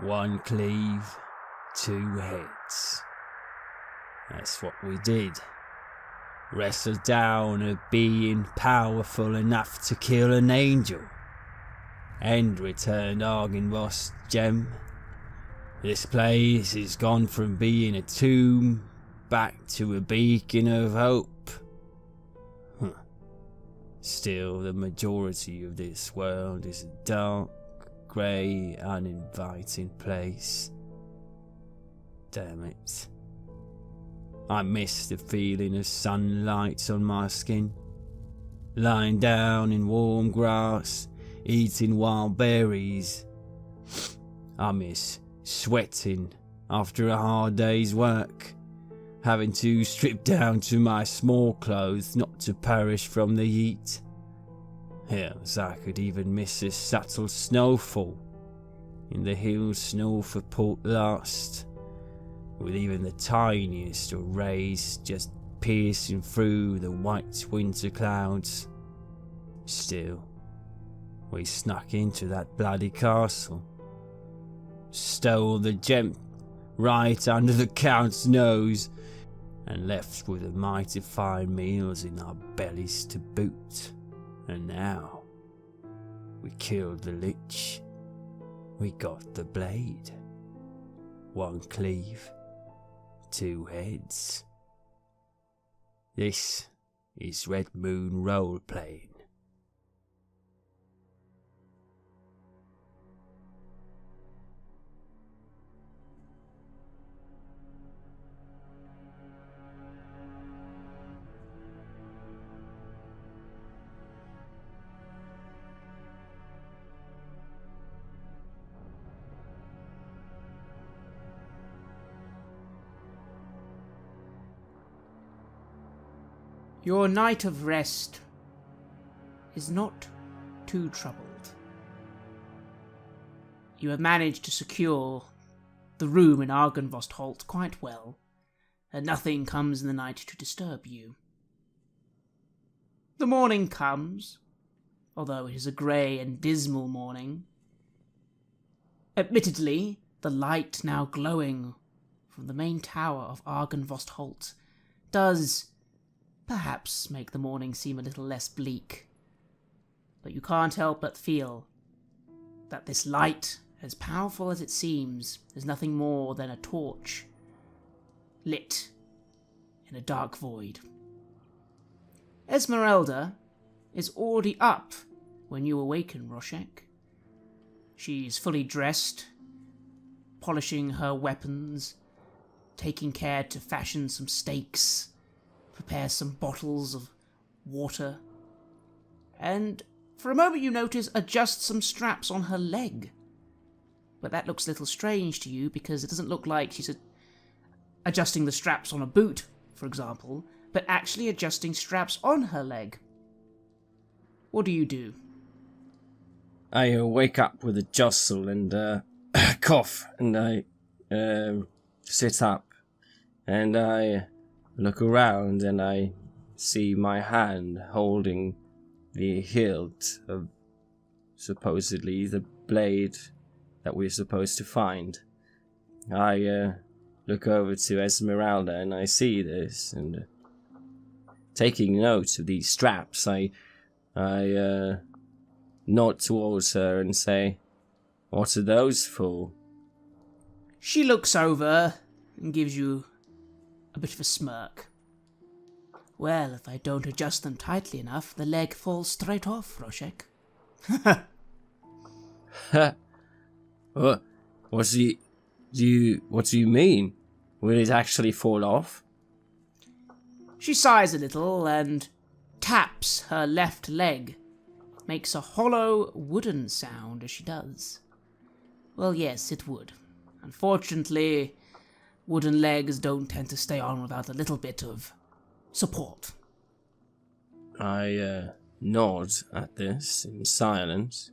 One cleave, two heads. That's what we did. Wrestled down a being powerful enough to kill an angel, and returned Argynvost's gem. This place has gone from being a tomb back to a beacon of hope. Still, the majority of this world is a dark, grey, uninviting place. Damn it. I miss the feeling of sunlight on my skin, lying down in warm grass, eating wild berries. I miss sweating after a hard day's work, having to strip down to my small clothes not to perish from the heat. Hells, I could even miss a subtle snowfall in the hills north of Port Last, with even the tiniest of rays just piercing through the white winter clouds. Still, we snuck into that bloody castle, stole the gem right under the Count's nose, and left with a mighty fine meals in our bellies to boot. And now, we killed the lich. We got the blade. One cleave, two heads. This is Red Moon role-playing. Your night of rest is not too troubled. You have managed to secure the room in Argynvost Holt quite well, and nothing comes in the night to disturb you. The morning comes, although it is a grey and dismal morning. Admittedly, the light now glowing from the main tower of Argynvost Holt does perhaps make the morning seem a little less bleak. But you can't help but feel that this light, as powerful as it seems, is nothing more than a torch lit in a dark void. Esmeralda is already up when you awaken, Roshek. She's fully dressed, polishing her weapons, taking care to fashion some stakes, prepare some bottles of water, and for a moment you notice adjust some straps on her leg. But that looks a little strange to you because it doesn't look like she's adjusting the straps on a boot, for example, but actually adjusting straps on her leg. What do? I wake up with a jostle and cough, and I sit up, and I look around, and I see my hand holding the hilt of supposedly the blade that we're supposed to find. I look over to Esmeralda, and I see this, and taking note of these straps, I nod towards her and say, "What are those for?" She looks over and gives you a bit of a smirk. "Well, if I don't adjust them tightly enough, the leg falls straight off, Roshek." What do you mean? Will it actually fall off? She sighs a little and taps her left leg. Makes a hollow wooden sound as she does. Well, yes, it would. Unfortunately, wooden legs don't tend to stay on without a little bit of support. I nod at this in silence,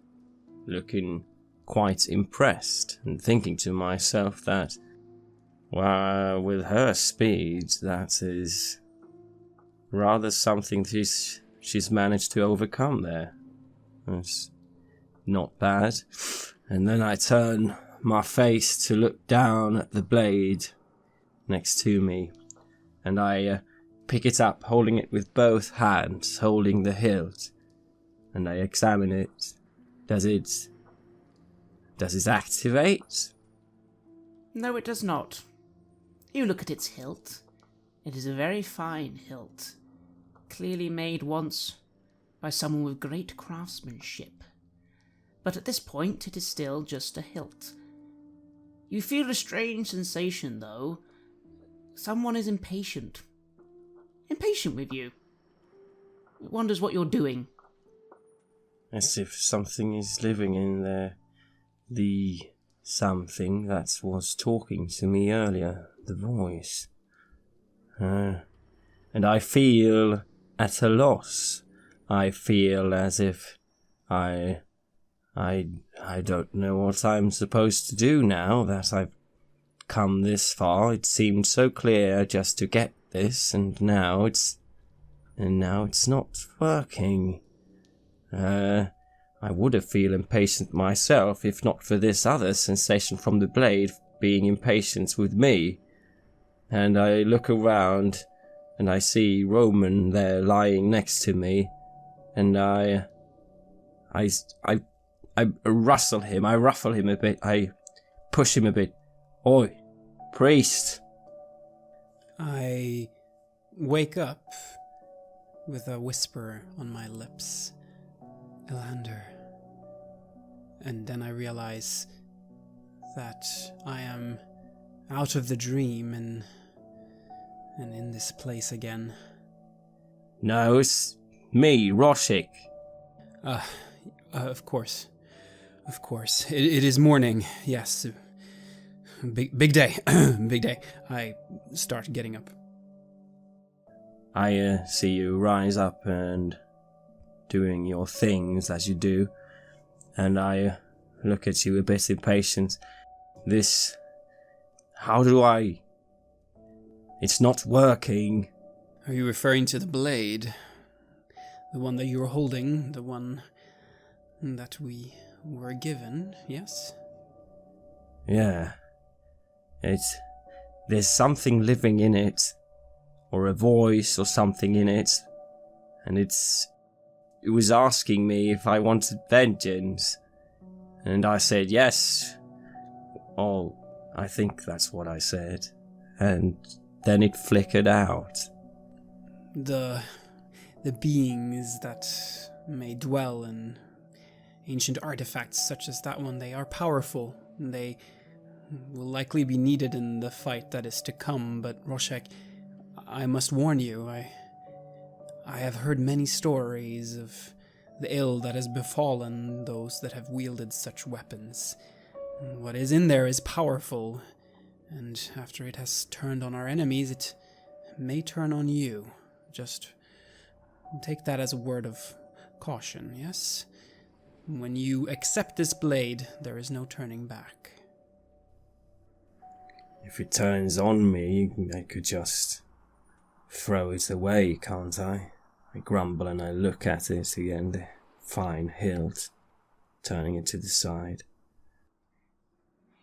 looking quite impressed and thinking to myself that, well, with her speed, that is rather something she's managed to overcome there. It's not bad. And then I turn my face to look down at the blade next to me, and I pick it up, holding it with both hands, holding the hilt, and I examine it. Does it activate? No, it does not. You look at its hilt. It is a very fine hilt, clearly made once by someone with great craftsmanship. But at this point, it is still just a hilt. You feel a strange sensation, though. Someone is impatient. Impatient with you. It wonders what you're doing. As if something is living in there. The something that was talking to me earlier. The voice. And I feel at a loss. I feel as if I don't know what I'm supposed to do now that I've come this far. It seemed so clear just to get this, and now it's not working. I would have feel impatient myself if not for this other sensation from the blade being impatient with me. And I look around and I see Roman there lying next to me, and I rustle him, I ruffle him a bit, I push him a bit. Oi, priest! I wake up with a whisper on my lips. Elander. And then I realize that I am out of the dream and in this place again. No, it's me, Roshik. Of course. Of course. It is morning, yes. Big day. Big day. I start getting up. I see you rise up and doing your things as you do, and I look at you a bit impatient. It's not working. Are you referring to the blade? The one that you were holding? The one that we were given, yes? Yeah. There's something living in it, or a voice or something in it, and it was asking me if I wanted vengeance, and I said yes. Oh, I think that's what I said, and then it flickered out. The beings that may dwell in ancient artifacts such as that one, they are powerful. They will likely be needed in the fight that is to come, but Roshek, I must warn you, I have heard many stories of the ill that has befallen those that have wielded such weapons. What is in there is powerful, and after it has turned on our enemies, it may turn on you. Just take that as a word of caution, yes? When you accept this blade, there is no turning back. If it turns on me, I could just throw it away, can't I? I grumble and I look at it again, the fine hilt, turning it to the side.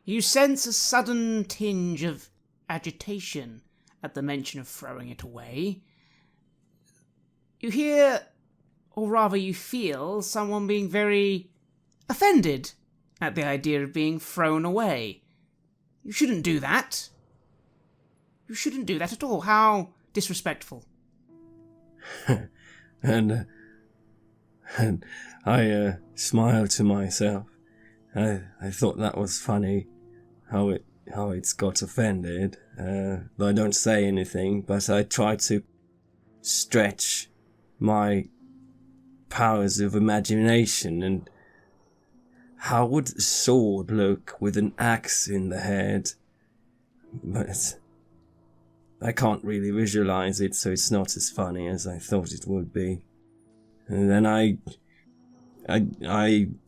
You sense a sudden tinge of agitation at the mention of throwing it away. You hear, or rather you feel, someone being very offended at the idea of being thrown away. You shouldn't do that. You shouldn't do that at all. How disrespectful. and I smiled to myself. I thought that was funny, how it's got offended. I don't say anything, but I try to stretch my powers of imagination. And how would a sword look with an axe in the head? But I can't really visualize it, so it's not as funny as I thought it would be. And then I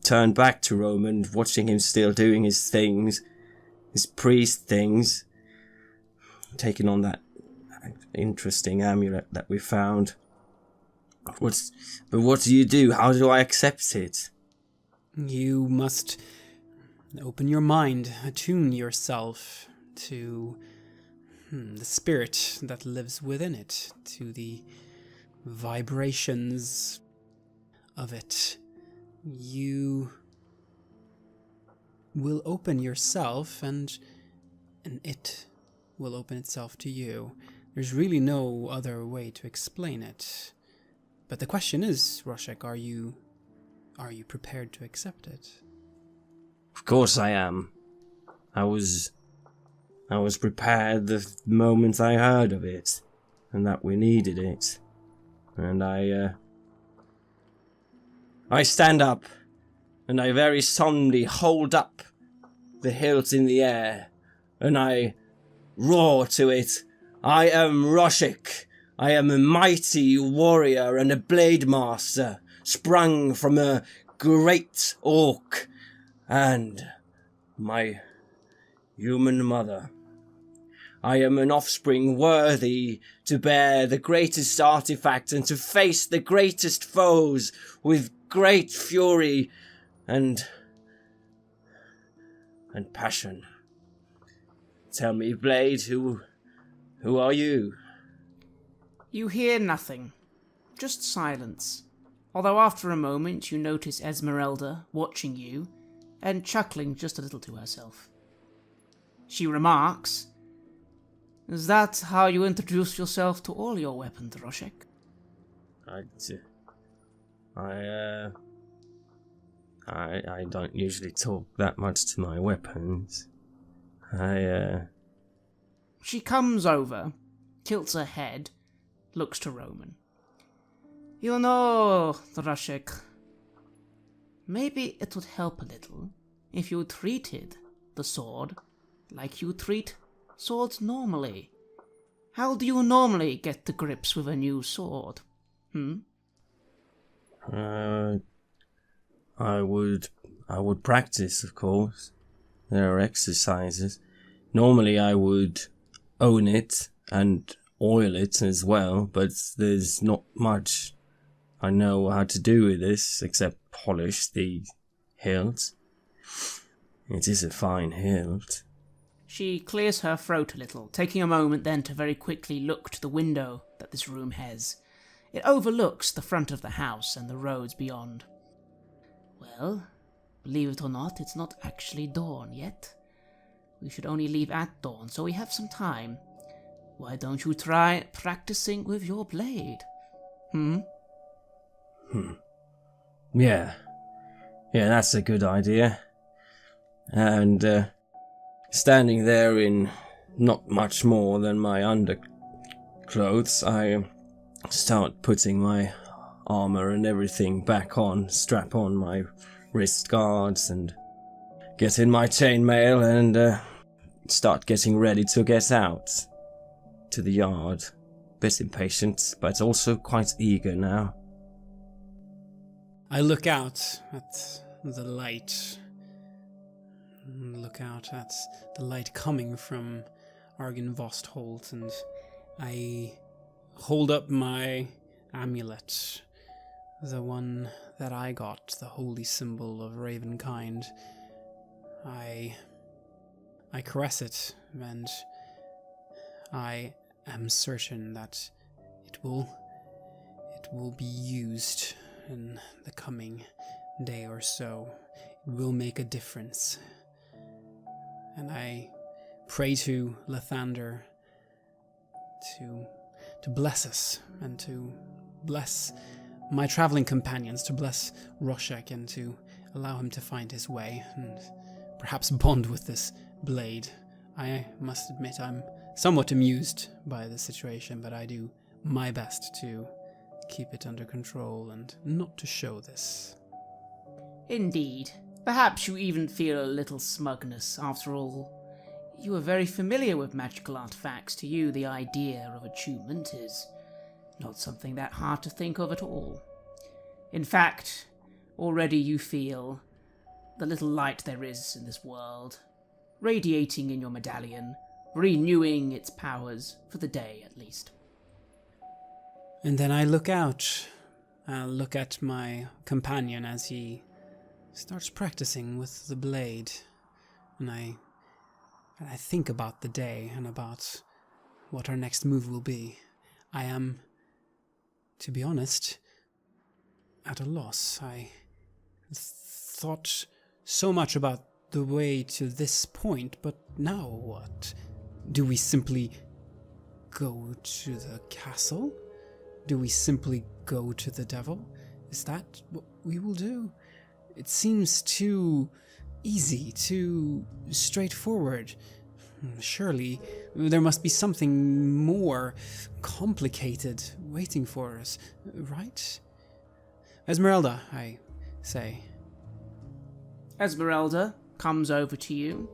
turned back to Roman, watching him still doing his things, his priest things, taking on that interesting amulet that we found. But what do you do? How do I accept it? You must Open your mind, attune yourself to the spirit that lives within it, to the vibrations of it. You will open yourself, and it will open itself to you. There's really no other way to explain it. But the question is, Roshek, are you prepared to accept it? Of course I am. I was prepared the moment I heard of it, and that we needed it. And I stand up, and I very solemnly hold up the hilt in the air, and I roar to it, I am Roshek. I am a mighty warrior and a blade master, sprung from a great orc, and my human mother. I am an offspring worthy to bear the greatest artifact and to face the greatest foes with great fury and passion. Tell me, Blade, who are you? You hear nothing, just silence. Although after a moment you notice Esmeralda watching you and chuckling just a little to herself. She remarks, "Is that how you introduce yourself to all your weapons, Roshek?" I don't usually talk that much to my weapons. She comes over, tilts her head, looks to Roman. "You know, Roshek, maybe it would help a little if you treated the sword like you treat swords normally. How do you normally get to grips with a new sword? I would practice, of course. There are exercises. Normally I would own it and oil it as well, but there's not much I know how to do with this except polish the hilt. It is a fine hilt." She clears her throat a little, taking a moment then to very quickly look to the window that this room has. It overlooks the front of the house and the roads beyond. "Well, believe it or not, it's not actually dawn yet. We should only leave at dawn, so we have some time. Why don't you try practicing with your blade? Yeah, that's a good idea. And standing there in not much more than my underclothes, I start putting my armor and everything back on, strap on my wrist guards and get in my chainmail and start getting ready to get out to the yard. Bit impatient, but also quite eager now. I look out at the light. Look out at the light coming from Argynvostholt, and I hold up my amulet, the one that I got, the holy symbol of Ravenkind. I caress it, and I am certain that it will be used in the coming day or so. It will make a difference. And I pray to Lathander to bless us and to bless my traveling companions, to bless Roshek and to allow him to find his way and perhaps bond with this blade. I must admit I'm somewhat amused by the situation, but I do my best to keep it under control and not to show this. Indeed. Perhaps you even feel a little smugness. After all, you are very familiar with magical artifacts. To you, the idea of attunement is not something that hard to think of at all. In fact, already you feel the little light there is in this world, radiating in your medallion, renewing its powers for the day at least. And then I look out. I look at my companion as he starts practicing with the blade. and I think about the day and about what our next move will be. I am, to be honest, at a loss. I thought so much about the way to this point, but now what? Do we simply go to the castle? Do we simply go to the devil? Is that what we will do? It seems too easy, too straightforward. Surely there must be something more complicated waiting for us, right? Esmeralda, I say. Esmeralda comes over to you.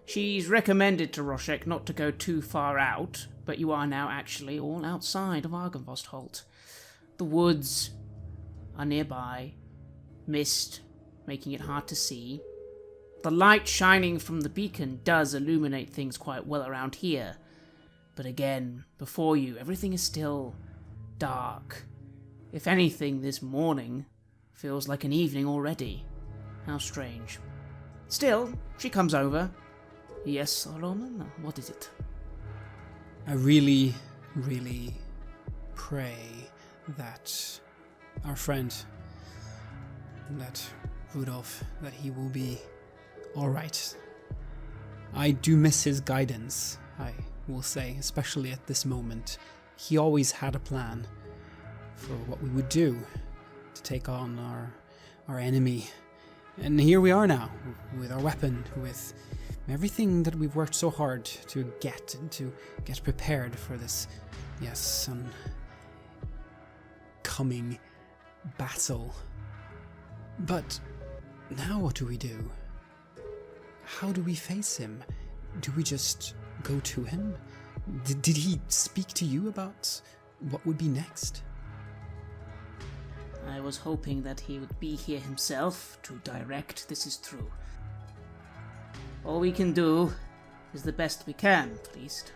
She's recommended to Roshek not to go too far out, but you are now actually all outside of Argynvostholt. The woods are nearby, mist making it hard to see. The light shining from the beacon does illuminate things quite well around here, but again, before you, everything is still dark. If anything, this morning feels like an evening already. How strange. Still, she comes over. Yes, Roman, what is it? I really, really pray that our friend, that Rudolph, that he will be alright. I do miss his guidance, I will say, especially at this moment. He always had a plan for what we would do to take on our enemy. And here we are now, with our weapon, with everything that we've worked so hard to get and to get prepared for this, yes, coming battle. But now what do we do? How do we face him? Do we just go to him? Did he speak to you about what would be next? I was hoping that he would be here himself to direct. This is true. All we can do is the best we can, at least.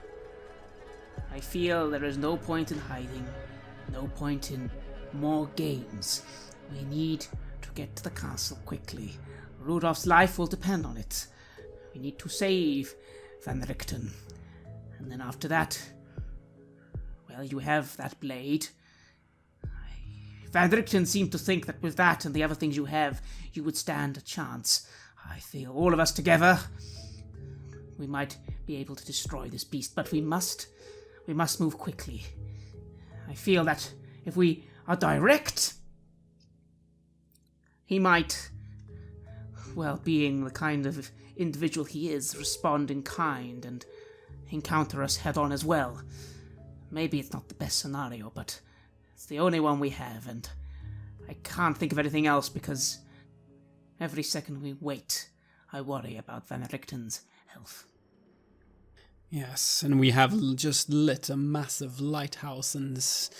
I feel there is no point in hiding, no point in more games. We need to get to the castle quickly. Rudolph's life will depend on it. We need to save Van Richten. And then after that, well, you have that blade. Van Richten seemed to think that with that and the other things you have, you would stand a chance. I feel all of us together, we might be able to destroy this beast, but we must move quickly. I feel that if we are direct, he might, well, being the kind of individual he is, respond in kind and encounter us head-on as well. Maybe it's not the best scenario, but it's the only one we have, and I can't think of anything else because every second we wait, I worry about Van Richten's health. Yes, and we have just lit a massive lighthouse in this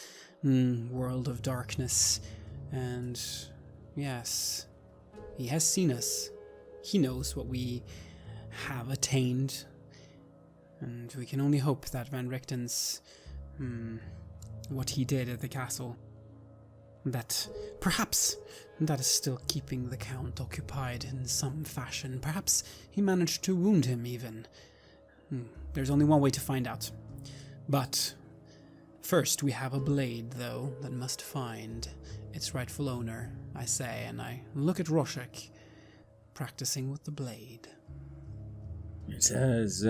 world of darkness, and yes, he has seen us. He knows what we have attained, and we can only hope that Van Richten's what he did at the castle, that perhaps that is still keeping the Count occupied in some fashion. Perhaps he managed to wound him even. There's only one way to find out. But first we have a blade, though, that must find its rightful owner, I say, and I look at Roshek, practicing with the blade. It has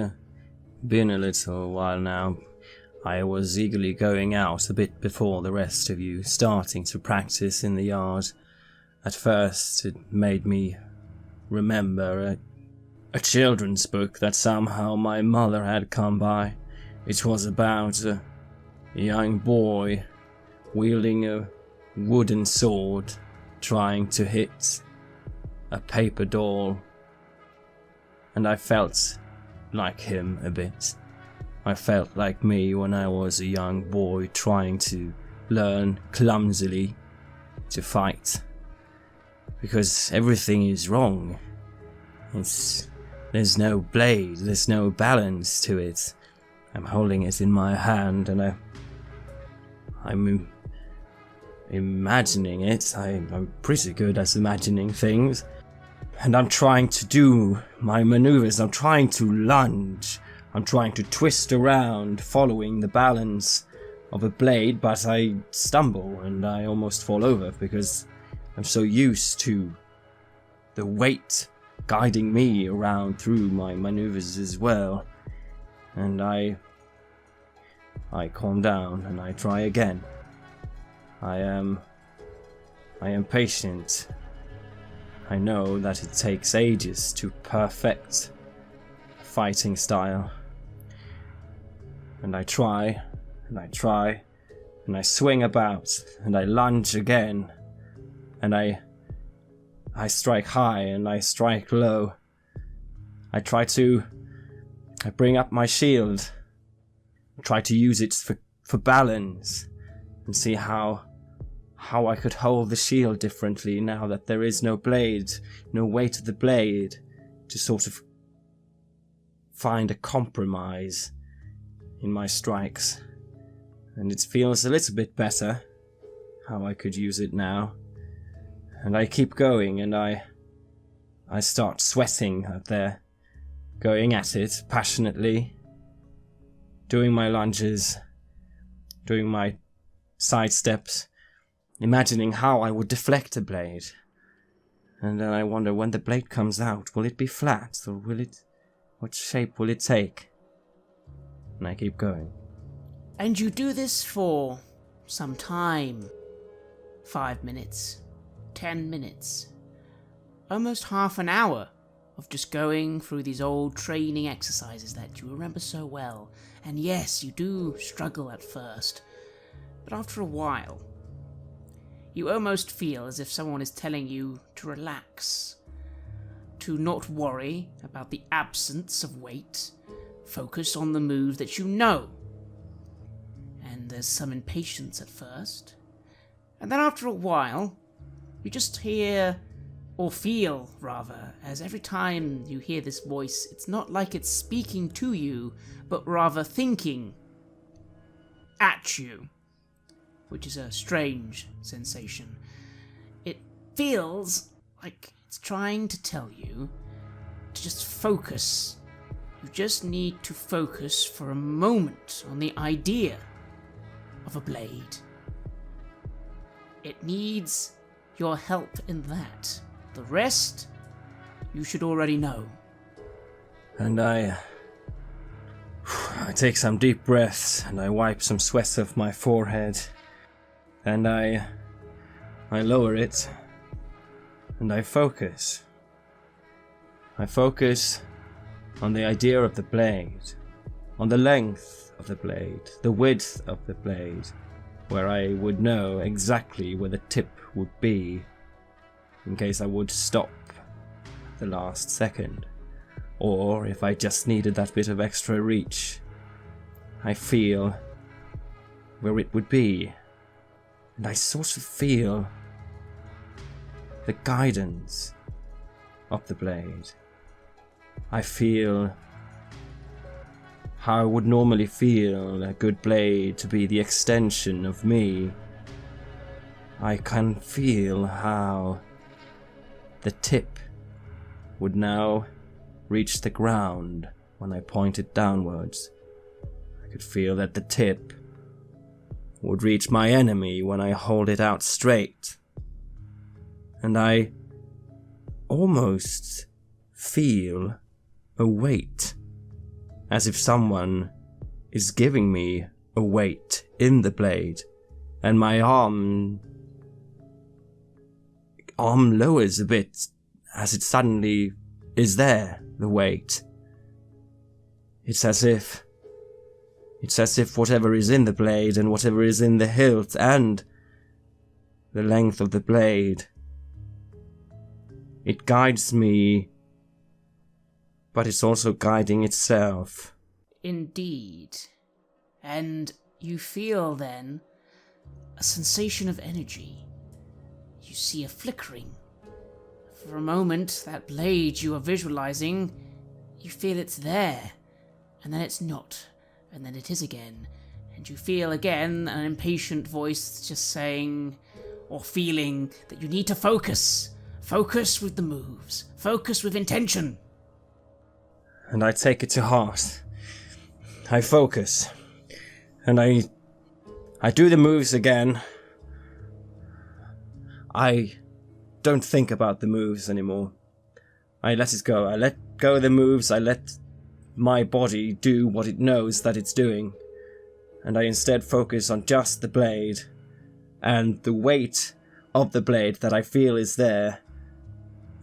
been a little while now. I was eagerly going out a bit before the rest of you, starting to practice in the yard. At first, it made me remember a children's book that somehow my mother had come by. It was about a young boy wielding a wooden sword, trying to hit a paper doll. And I felt like him a bit. I felt like me when I was a young boy trying to learn clumsily to fight. Because everything is wrong. There's no blade, there's no balance to it. I'm holding it in my hand and I'm imagining it. I'm pretty good at imagining things. And I'm trying to do my maneuvers. I'm trying to lunge. I'm trying to twist around, following the balance of a blade, but I stumble and I almost fall over because I'm so used to the weight guiding me around through my maneuvers as well. And I calm down and I try again. I am patient. I know that it takes ages to perfect a fighting style. And I try, and I try, and I swing about, and I lunge again, and I strike high and I strike low. I bring up my shield, try to use it for balance, and see how I could hold the shield differently now that there is no blade, no weight of the blade, to sort of find a compromise in my strikes. And it feels a little bit better how I could use it now. And I keep going, and I start sweating out there, going at it passionately, doing my lunges, doing my side steps, imagining how I would deflect a blade. And then I wonder, when the blade comes out, will it be flat, or what shape will it take? And I keep going. And you do this for some time. 5 minutes, 10 minutes, almost half an hour of just going through these old training exercises that you remember so well. And yes, you do struggle at first, but after a while, you almost feel as if someone is telling you to relax, to not worry about the absence of weight, focus on the move that you know. And there's some impatience at first, and then after a while, you just hear, or feel rather, as every time you hear this voice, it's not like it's speaking to you, but rather thinking at you, which is a strange sensation. It feels like it's trying to tell you to just focus. You just need to focus for a moment on the idea of a blade. It needs your help in that. The rest, you should already know. And I take some deep breaths, and I wipe some sweat off my forehead, and I lower it, and I focus. I focus on the idea of the blade, on the length of the blade, the width of the blade, where I would know exactly where the tip would be in case I would stop the last second, or if I just needed that bit of extra reach. I feel where it would be, and I sort of feel the guidance of the blade. I feel how I would normally feel a good blade to be the extension of me. I can feel how the tip would now reach the ground when I point it downwards. I could feel that the tip would reach my enemy when I hold it out straight. And I almost feel a weight, as if someone is giving me a weight in the blade, and my arm lowers a bit as it suddenly is there, the weight. It's as if whatever is in the blade and whatever is in the hilt and the length of the blade, it guides me, but it's also guiding itself. Indeed. And you feel then a sensation of energy. You see a flickering. For a moment, that blade you are visualizing, you feel it's there, and then it's not, and then it is again, and you feel again an impatient voice just saying, or feeling, that you need to focus. Focus with the moves. Focus with intention. and I take it to heart. I focus, and I do the moves again. I don't think about the moves anymore. I let it go. I let go of the moves. I let my body do what it knows that it's doing. And I instead focus on just the blade and the weight of the blade that I feel is there.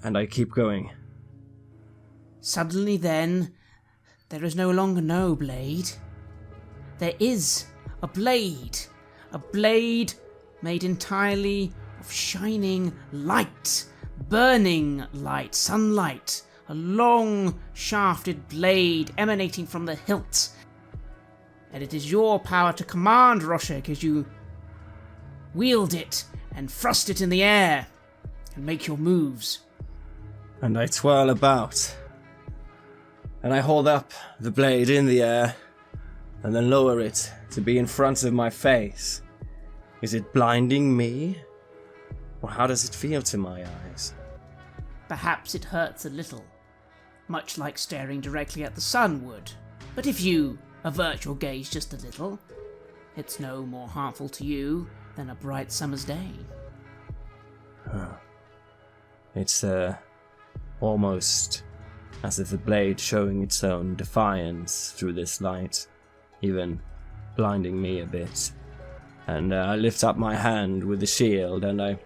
And I keep going. Suddenly then, there is no longer no blade. There is a blade. A blade made entirely of shining light. Burning light, sunlight. A long, shafted blade emanating from the hilt. And it is your power to command, Roshek, as you wield it and thrust it in the air and make your moves. And I twirl about. And I hold up the blade in the air and then lower it to be in front of my face. Is it blinding me? Or how does it feel to my eyes? Perhaps it hurts a little, much like staring directly at the sun would. But if you avert your gaze just a little, it's no more harmful to you than a bright summer's day. It's almost as if the blade showing its own defiance through this light, even blinding me a bit. And I lift up my hand with the shield, and I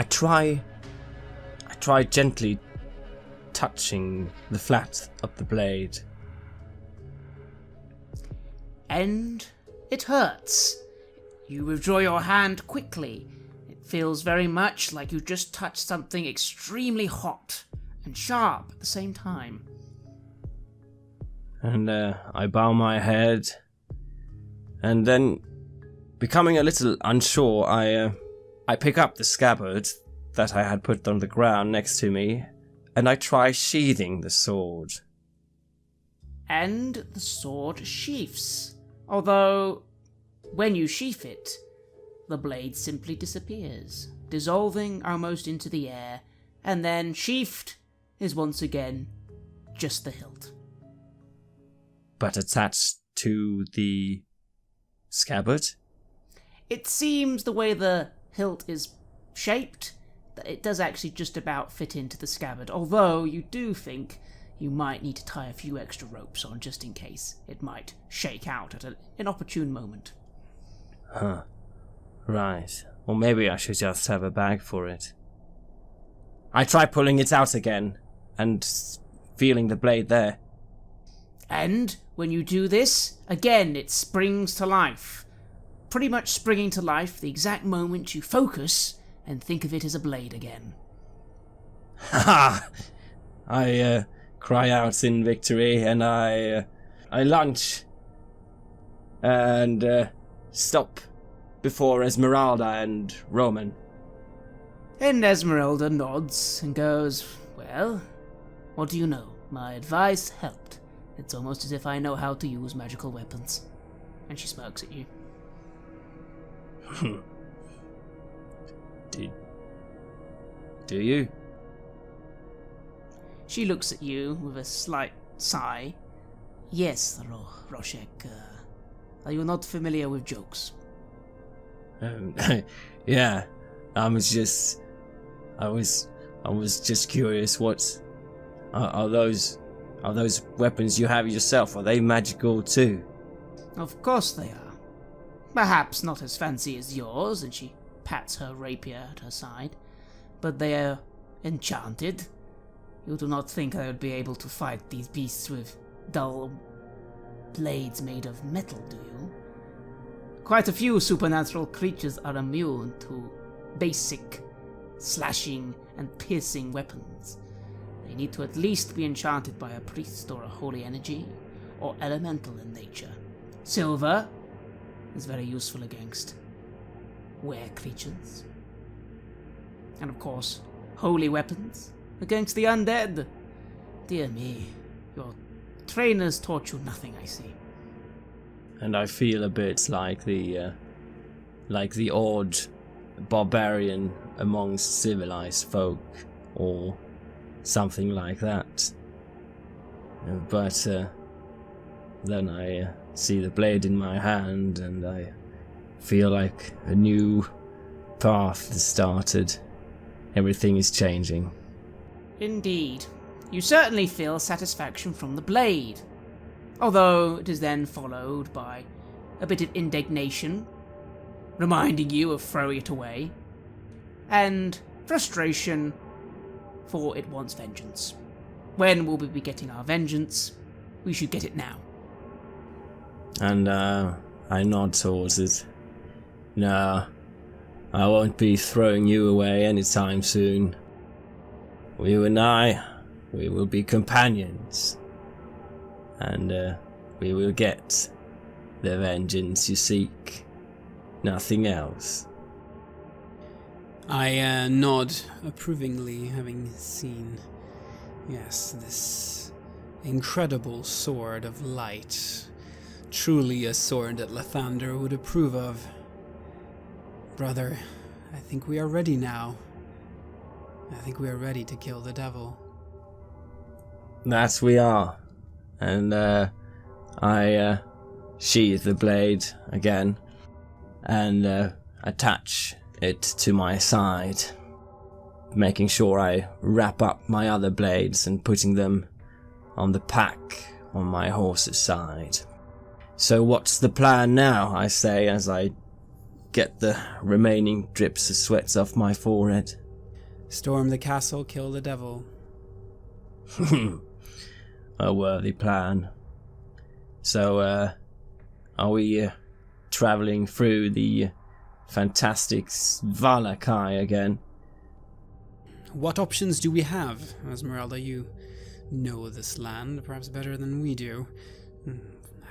try gently touching the flat of the blade. And it hurts. You withdraw your hand quickly. It feels very much like you just touched something extremely hot and sharp at the same time. And I bow my head, and then, becoming a little unsure, I pick up the scabbard that I had put on the ground next to me, and I try sheathing the sword. And the sword sheaths, although when you sheath it, the blade simply disappears, dissolving almost into the air, and then sheathed is once again just the hilt. But attached to the scabbard? It seems the way the hilt is shaped, that it does actually just about fit into the scabbard, although you do think you might need to tie a few extra ropes on just in case it might shake out at an inopportune moment. Huh. Right. Or maybe I should just have a bag for it. I try pulling it out again, and feeling the blade there. And when you do this, again it springs to life. Pretty much springing to life the exact moment you focus and think of it as a blade again. Ha! I cry out in victory, and I lunge and stop before Esmeralda and Roman. And Esmeralda nods and goes, "Well, what do you know? My advice helped. It's almost as if I know how to use magical weapons." And she smirks at you. Do you? She looks at you with a slight sigh. "Yes, Roshek. Are you not familiar with jokes?" Yeah. I was just curious. What are those weapons you have yourself? Are they magical too? Of course they are. Perhaps not as fancy as yours, and she pats her rapier at her side, but they are enchanted. You do not think I would be able to fight these beasts with dull blades made of metal, do you? Quite a few supernatural creatures are immune to basic slashing and piercing weapons. They need to at least be enchanted by a priest or a holy energy, or elemental in nature. Silver is very useful against were creatures. And of course, holy weapons against the undead. Dear me, your trainers taught you nothing, I see. And I feel a bit like the odd barbarian amongst civilized folk, or something like that. but then I see the blade in my hand and I feel like a new path has started. Everything is changing. Indeed. You certainly feel satisfaction from the blade, although it is then followed by a bit of indignation, reminding you of throwing it away, and frustration, for it wants vengeance. When will we be getting our vengeance? We should get it now. And I nod towards it. No, I won't be throwing you away anytime soon. You and I, we will be companions. And we will get the vengeance you seek. Nothing else. I nod approvingly, having seen, yes, this incredible sword of light. Truly a sword that Lathander would approve of. Brother, I think we are ready now. I think we are ready to kill the devil. That we are. And I sheathe the blade again and attach it to my side, making sure I wrap up my other blades and putting them on the pack on my horse's side. So what's the plan now, I say as I get the remaining drips of sweat off my forehead. Storm the castle, kill the devil. A worthy plan. So, are we travelling through the fantastic Vallaki again? What options do we have? Esmeralda, you know this land perhaps better than we do.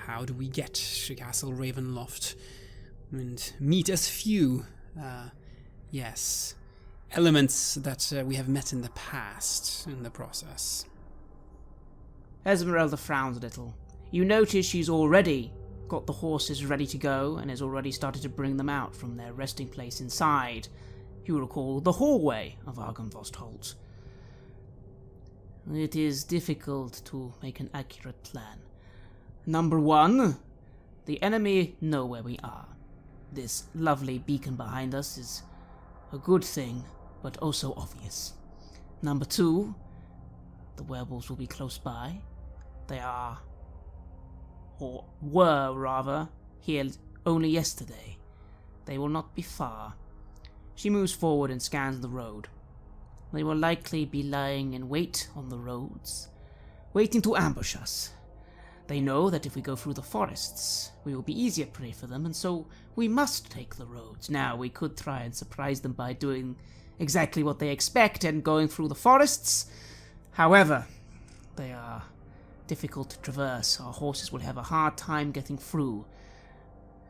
How do we get to Castle Ravenloft and meet as few, yes, elements that we have met in the past in the process? Esmeralda frowns a little. You notice she's already got the horses ready to go and has already started to bring them out from their resting place inside. You recall the hallway of Argynvost. It is difficult to make an accurate plan. Number one, the enemy know where we are. This lovely beacon behind us is a good thing, but also obvious. Number two, the werewolves will be close by. They are, or were rather, here only yesterday. They will not be far. She moves forward and scans the road. They will likely be lying in wait on the roads, waiting to ambush us. They know that if we go through the forests, we will be easier prey for them, and so we must take the roads. Now, we could try and surprise them by doing exactly what they expect and going through the forests. However, they are difficult to traverse. Our horses will have a hard time getting through.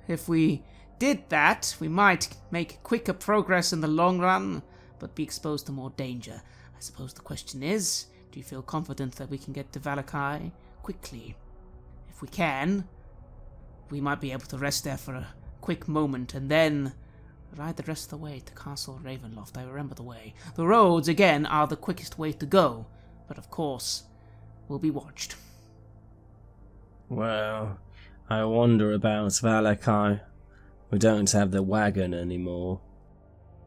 If we did that, we might make quicker progress in the long run, but be exposed to more danger. I suppose the question is, do you feel confident that we can get to Vallaki quickly? If we can, we might be able to rest there for a quick moment and then ride the rest of the way to Castle Ravenloft. I remember the way. The roads, again, are the quickest way to go, but of course, will be watched. Well, I wonder about Vallaki. We don't have the wagon anymore.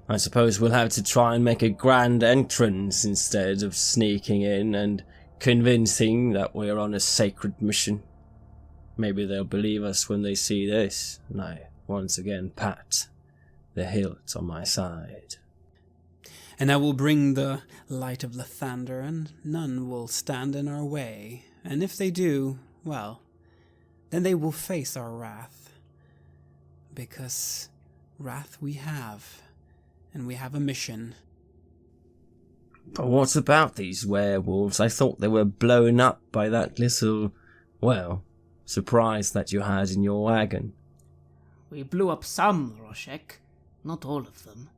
I suppose we'll have to try and make a grand entrance instead of sneaking in and convincing that we're on a sacred mission. Maybe they'll believe us when they see this, and I once again pat the hilt on my side. And I will bring the light of Lathander, and none will stand in our way. And if they do, well, then they will face our wrath. Because wrath we have, and we have a mission. But what about these werewolves? I thought they were blown up by that little, well, surprise that you had in your wagon. We blew up some, Roshek. Not all of them.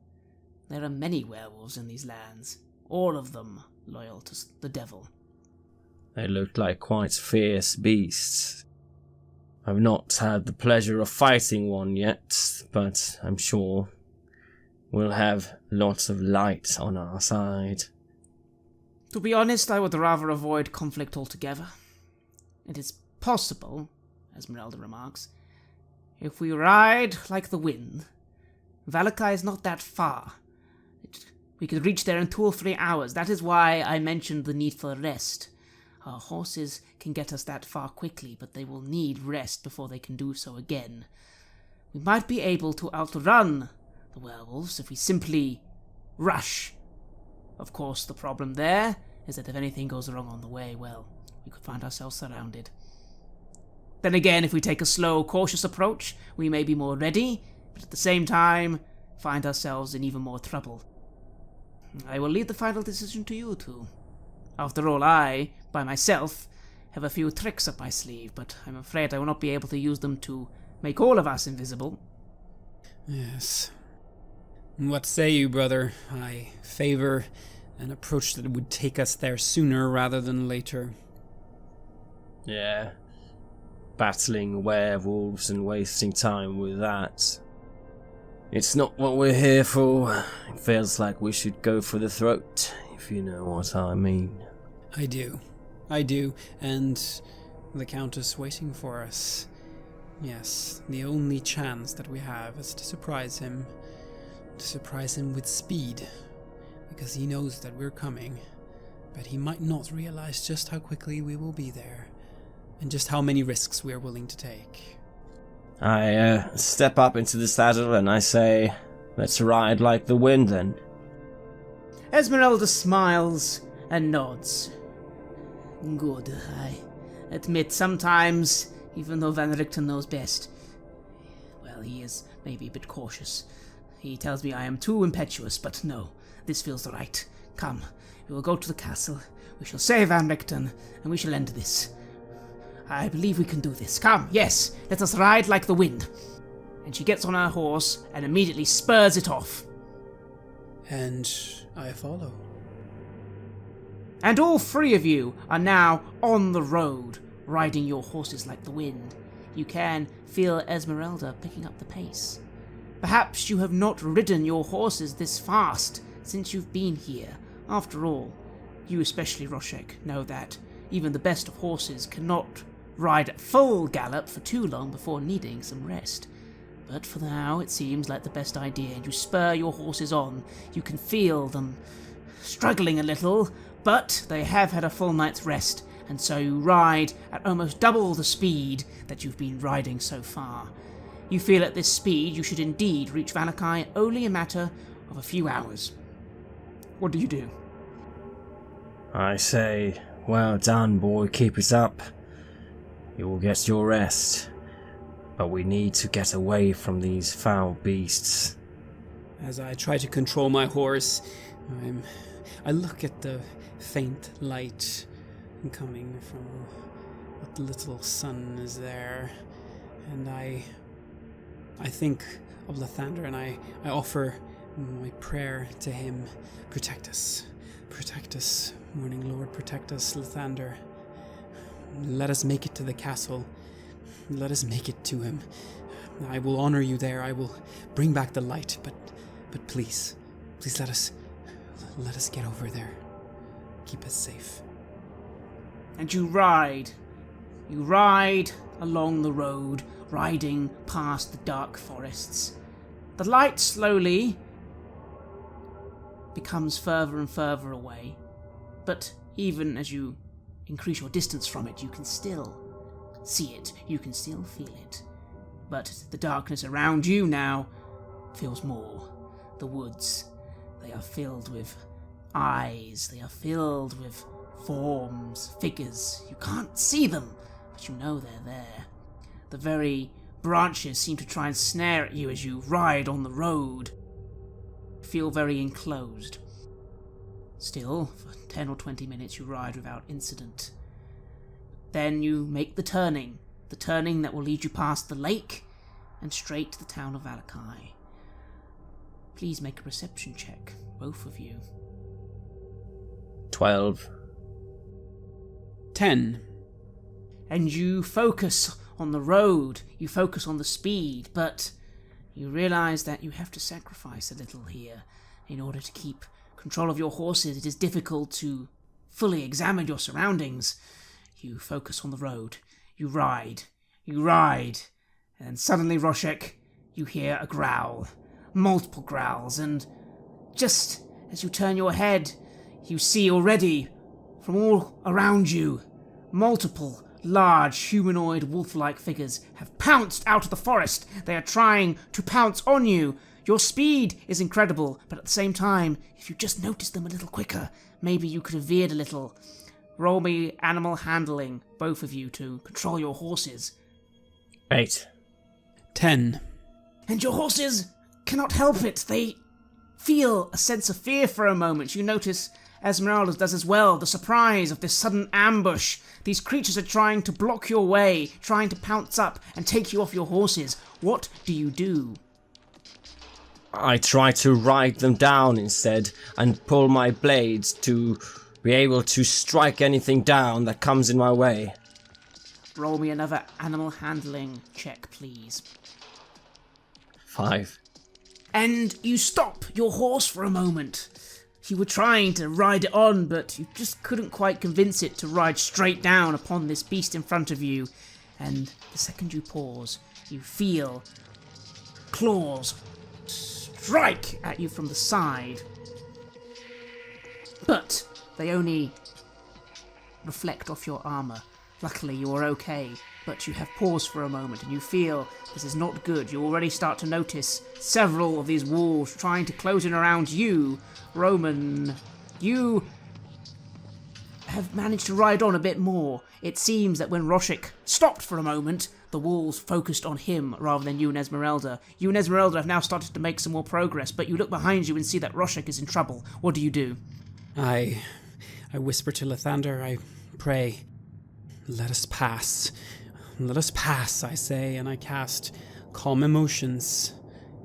There are many werewolves in these lands. All of them loyal to the devil. They looked like quite fierce beasts. I've not had the pleasure of fighting one yet, but I'm sure we'll have lots of light on our side. To be honest, I would rather avoid conflict altogether. It is possible, Esmeralda remarks, if we ride like the wind. Vallaki is not that far. We could reach there in 2 or 3 hours. That is why I mentioned the need for rest. Our horses can get us that far quickly, but they will need rest before they can do so again. We might be able to outrun the werewolves if we simply rush. Of course, the problem there is that if anything goes wrong on the way, well, we could find ourselves surrounded. Then again, if we take a slow, cautious approach, we may be more ready, but at the same time, find ourselves in even more trouble. I will leave the final decision to you two. After all, I, by myself, have a few tricks up my sleeve, but I'm afraid I will not be able to use them to make all of us invisible. Yes. What say you, brother? I favor an approach that would take us there sooner rather than later. Yeah. Battling werewolves and wasting time with that. It's not what we're here for. It feels like we should go for the throat, if you know what I mean. I do. And the Countess waiting for us. Yes, the only chance that we have is to surprise him. To surprise him with speed. Because he knows that we're coming. But he might not realize just how quickly we will be there. And just how many risks we are willing to take. I step up into the saddle and I say, let's ride like the wind then. Esmeralda smiles and nods. Good, I admit sometimes, even though Van Richten knows best, well, he is maybe a bit cautious. He tells me I am too impetuous, but no, this feels right. Come, we will go to the castle, we shall save Van Richten, and we shall end this. I believe we can do this. Come, yes, let us ride like the wind. And she gets on her horse and immediately spurs it off. And I follow. And all 3 of you are now on the road, riding your horses like the wind. You can feel Esmeralda picking up the pace. Perhaps you have not ridden your horses this fast since you've been here. After all, you especially, Roshek, know that even the best of horses cannot ride at full gallop for too long before needing some rest. But for now, it seems like the best idea, and you spur your horses on. You can feel them struggling a little, but they have had a full night's rest, and so you ride at almost double the speed that you've been riding so far. You feel at this speed you should indeed reach Vallaki in only a matter of a few hours. What do you do? I say, well done, boy, keep it up. You will get your rest. But we need to get away from these foul beasts. As I try to control my horse, I look at the faint light coming from what little sun is there, and I think of Lathander, and I offer my prayer to him. Protect us, Morning Lord, protect us, Lathander. Let us make it to the castle. Let us make it to him. I will honor you there. I will bring back the light, but please let us get over there. Keep us safe. And you ride along the road, riding past the dark forests. The light slowly becomes further and further away, but even as you increase your distance from it, you can still see it, you can still feel it. But the darkness around you now feels more. The woods, they are filled with eyes, they are filled with forms, figures. You can't see them, but you know they're there. The very branches seem to try and snare at you as you ride on the road. You feel very enclosed. Still, for 10 or 20 minutes you ride without incident. Then you make the turning that will lead you past the lake and straight to the town of Vallaki. Please make a perception check, both of you. 12. 10. And you focus on the road, you focus on the speed, but you realize that you have to sacrifice a little here in order to keep control of your horses. It is difficult to fully examine your surroundings. You focus on the road. You ride. You ride. And suddenly, Roshek, you hear a growl. Multiple growls, and just as you turn your head, you see already, from all around you, multiple large humanoid wolf-like figures have pounced out of the forest. They are trying to pounce on you. Your speed is incredible, but at the same time, if you just noticed them a little quicker, maybe you could have veered a little. Roll me animal handling, both of you, to control your horses. 8. 10. And your horses cannot help it. They feel a sense of fear for a moment. You notice Esmeralda's does as well, the surprise of this sudden ambush. These creatures are trying to block your way, trying to pounce up and take you off your horses. What do you do? I try to ride them down instead and pull my blades to be able to strike anything down that comes in my way. Roll me another animal handling check, please. 5. And you stop your horse for a moment. You were trying to ride it on, but you just couldn't quite convince it to ride straight down upon this beast in front of you. And the second you pause, you feel claws strike at you from the side. But they only reflect off your armour. Luckily, you are okay, but you have paused for a moment and you feel this is not good. You already start to notice several of these wolves trying to close in around you. Roman, you have managed to ride on a bit more. It seems that when Roshik stopped for a moment, the wolves focused on him rather than you and Esmeralda. You and Esmeralda have now started to make some more progress, but you look behind you and see that Roshik is in trouble. What do you do? I whisper to Lathander, I pray, let us pass. Let us pass, I say, and I cast Calm Emotions.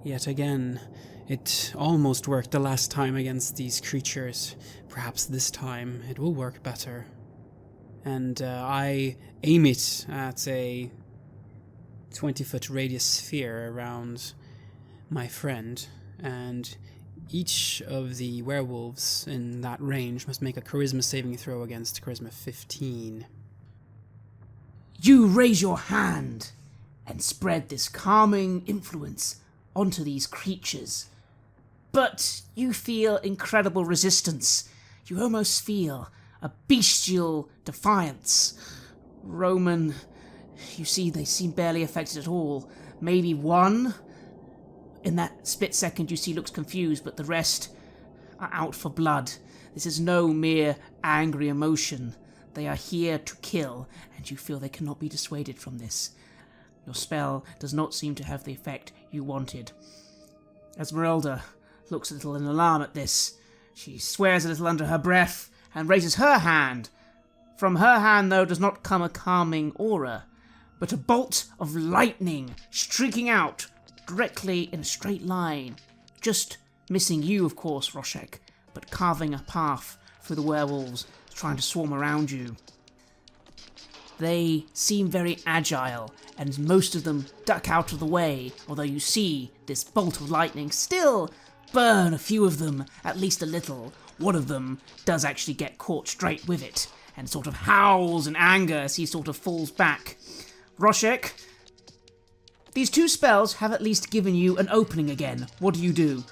Yet again, it almost worked the last time against these creatures. Perhaps this time it will work better. And I aim it at a 20-foot radius sphere around my friend, and each of the werewolves in that range must make a charisma saving throw against charisma 15. You raise your hand and spread this calming influence onto these creatures. But you feel incredible resistance. You almost feel a bestial defiance. Roman, you see they seem barely affected at all. Maybe one. In that split second you see looks confused, but the rest are out for blood. This is no mere angry emotion. They are here to kill, and you feel they cannot be dissuaded from this. Your spell does not seem to have the effect you wanted. Esmeralda looks a little in alarm at this. She swears a little under her breath and raises her hand. From her hand, though, does not come a calming aura, but a bolt of lightning streaking out directly in a straight line, just missing you, of course, Roshek, but carving a path through the werewolves trying to swarm around you. They seem very agile, and most of them duck out of the way, although you see this bolt of lightning still burn a few of them, at least a little. One of them does actually get caught straight with it, and sort of howls in anger as he sort of falls back. Roshek, these two spells have at least given you an opening again. What do you do?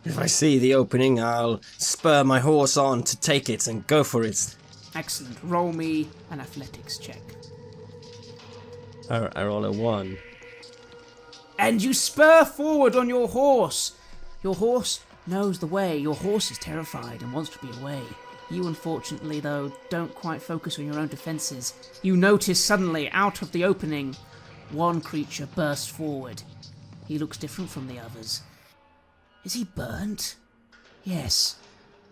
If I see the opening, I'll spur my horse on to take it and go for it. Excellent. Roll me an athletics check. I roll a 1. And you spur forward on your horse. Your horse knows the way. Your horse is terrified and wants to be away. You, unfortunately, though, don't quite focus on your own defences. You notice suddenly, out of the opening, one creature bursts forward. He looks different from the others. Is he burnt? Yes.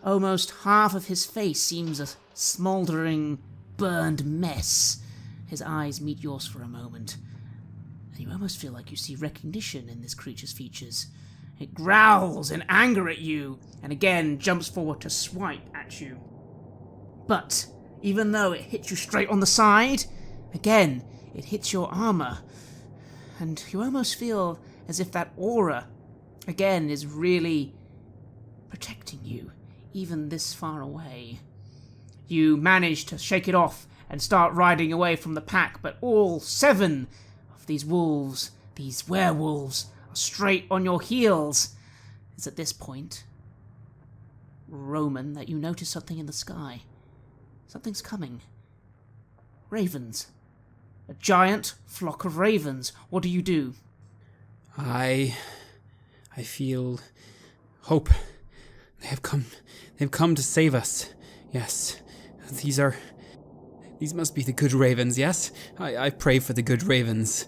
Almost half of his face seems a smouldering, burned mess. His eyes meet yours for a moment, and you almost feel like you see recognition in this creature's features. It growls in anger at you, and again jumps forward to swipe at you. But, even though it hits you straight on the side, again, it hits your armour, and you almost feel as if that aura, again, is really protecting you, even this far away. You manage to shake it off, and start riding away from the pack, but all 7 of these wolves, these werewolves, are straight on your heels. It's at this point, Roman, that you notice something in the sky. Something's coming. Ravens. A giant flock of ravens. What do you do? I feel hope. They've come to save us. Yes. These must be the good ravens, yes? I pray for the good ravens.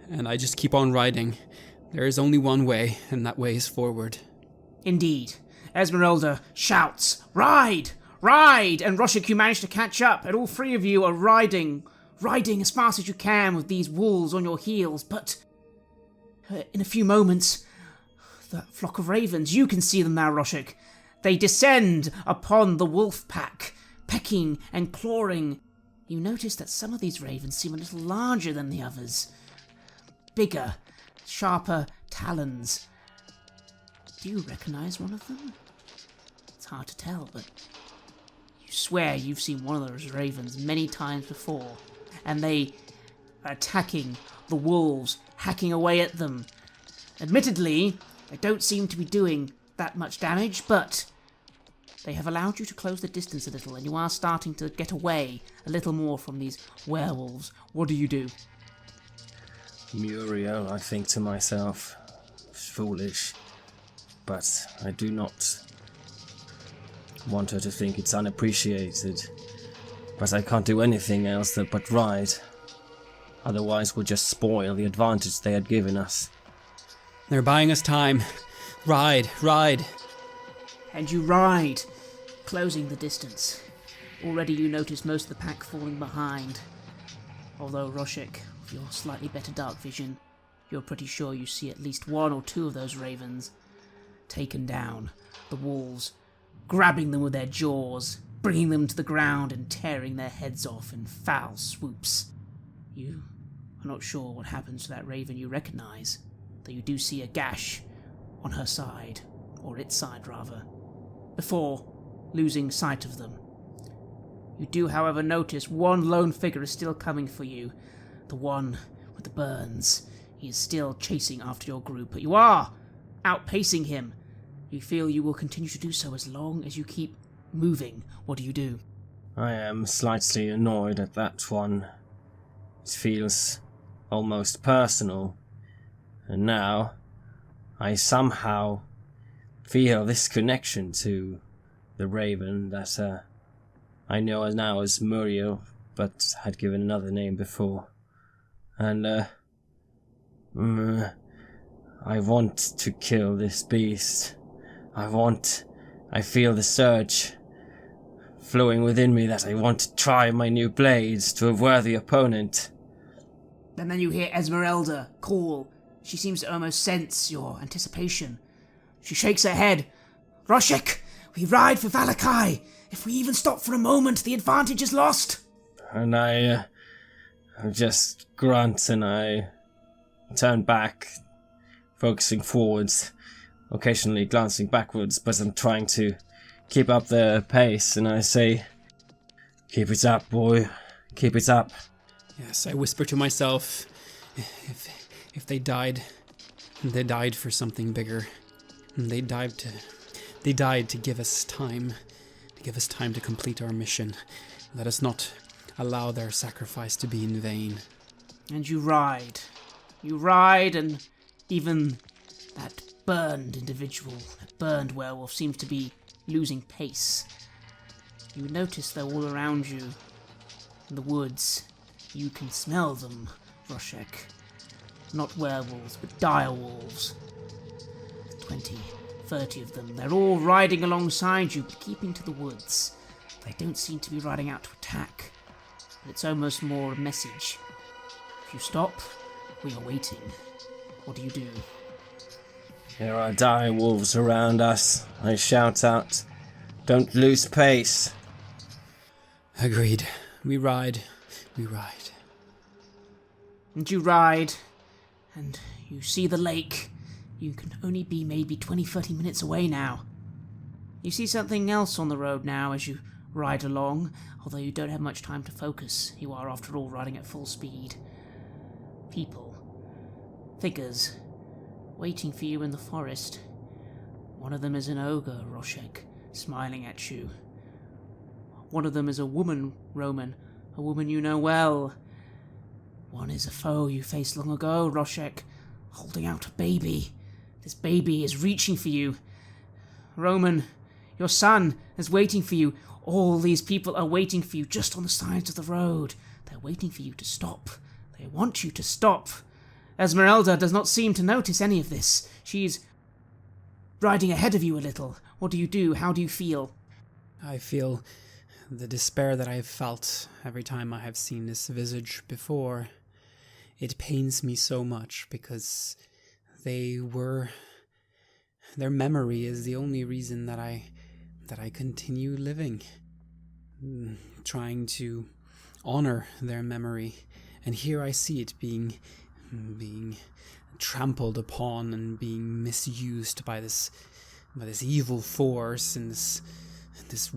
And I just keep on riding. There is only one way, and that way is forward. Indeed. Esmeralda shouts, "Ride! Ride!" And Roshik, you manage to catch up, and all 3 of you are riding as fast as you can with these wolves on your heels. But in a few moments, that flock of ravens, you can see them now, Roshik. They descend upon the wolf pack, pecking and clawing. You notice that some of these ravens seem a little larger than the others. Bigger, sharper talons. Do you recognize one of them? It's hard to tell, but you swear you've seen one of those ravens many times before, and they are attacking the wolves, hacking away at them. Admittedly, they don't seem to be doing that much damage, but they have allowed you to close the distance a little, and you are starting to get away a little more from these werewolves. What do you do? Muriel, I think to myself, foolish, but I do not want her to think it's unappreciated. But I can't do anything else but ride. Otherwise we'll just spoil the advantage they had given us. They're buying us time. Ride, ride. And you ride, closing the distance. Already you notice most of the pack falling behind. Although, Roshik, with your slightly better dark vision, you're pretty sure you see at least 1 or 2 of those ravens taken down. The wolves grabbing them with their jaws, bringing them to the ground and tearing their heads off in foul swoops. You are not sure what happens to that raven you recognize, though you do see a gash on her side, or its side rather, before losing sight of them. You do, however, notice one lone figure is still coming for you, the one with the burns. He is still chasing after your group, but you are outpacing him. You feel you will continue to do so as long as you keep moving. What do you do? I am slightly annoyed at that one. It feels almost personal. And now, I somehow feel this connection to the raven that I know now as Muriel, but had given another name before. And I want to kill this beast. I feel the surge flowing within me that I want to try my new blades to a worthy opponent. And then you hear Esmeralda call. She seems to almost sense your anticipation. She shakes her head. "Roshik, we ride for Vallaki. If we even stop for a moment, the advantage is lost." And I just grunt and I turn back, focusing forwards, occasionally glancing backwards, but I'm trying to keep up the pace, and I say, "Keep it up, boy. Keep it up." Yes, I whisper to myself, if they died for something bigger. They died to give us time, to complete our mission. Let us not allow their sacrifice to be in vain. And you ride, and even that burned individual, that burned werewolf, seems to be losing pace. You notice they're all around you in the woods. You can smell them, Roshek. Not werewolves, but dire wolves. 20, 30 of them. They're all riding alongside you, but keeping to the woods. They don't seem to be riding out to attack, but it's almost more a message. If you stop, we are waiting. What do you do? There are dire wolves around us. I shout out, "Don't lose pace." Agreed. We ride. And you ride, and you see the lake. You can only be maybe 20, 30 minutes away now. You see something else on the road now as you ride along, although you don't have much time to focus. You are, after all, riding at full speed. People. Figures. Waiting for you in the forest. One of them is an ogre, Roshek, smiling at you. One of them is a woman, Roman, a woman you know well. One is a foe you faced long ago, Roshek, holding out a baby. This baby is reaching for you. Roman, your son is waiting for you. All these people are waiting for you just on the sides of the road. They're waiting for you to stop. They want you to stop. Esmeralda does not seem to notice any of this. She's riding ahead of you a little. What do you do? How do you feel? I feel the despair that I have felt every time I have seen this visage before. It pains me so much because their memory is the only reason that I continue living, trying to honor their memory. And here I see it being trampled upon and being misused by this evil force in this